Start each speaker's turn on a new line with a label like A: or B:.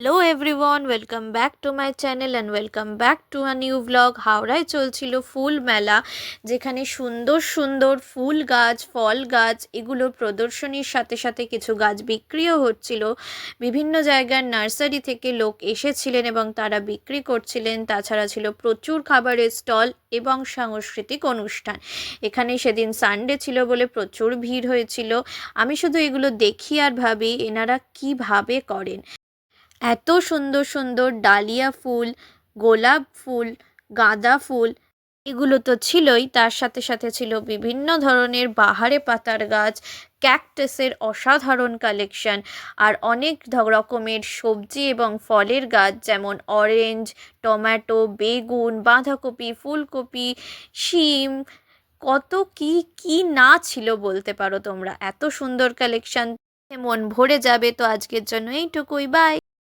A: Hello everyone, welcome back to my channel and welcome back to a new blog. হাওড়ায় চলছিল ফুল মেলা, যেখানে সুন্দর সুন্দর ফুল গাছ, ফল গাছ এগুলোর প্রদর্শনীর সাথে সাথে কিছু গাছ বিক্রিও হচ্ছিল। বিভিন্ন জায়গার নার্সারি থেকে লোক এসেছিলেন এবং তারা বিক্রি করছিলেন। তাছাড়া ছিল প্রচুর খাবারের স্টল এবং সাংস্কৃতিক অনুষ্ঠান। এখানে সেদিন সানডে ছিল বলে প্রচুর ভিড় হয়েছিল। আমি শুধু এগুলো দেখি আর ভাবি এনারা কিভাবে করেন। এত সুন্দর সুন্দর ডালিয়া ফুল, গোলাপ ফুল, গাঁদা ফুল এগুলো তো ছিলই, তার সাথে সাথে ছিল বিভিন্ন ধরনের বাহারে পাতার গাছ, ক্যাকটাসের অসাধারণ কালেকশন, আর অনেক রকমের সবজি এবং ফলের গাছ, যেমন অরেঞ্জ, টমেটো, বেগুন, বাঁধাকপি, ফুলকপি, শিম, কত কি কি না ছিল বলতে পারো তোমরা। এত সুন্দর কালেকশন, মন ভরে যাবে। তো আজকের জন্য এইটুকুই, বাই।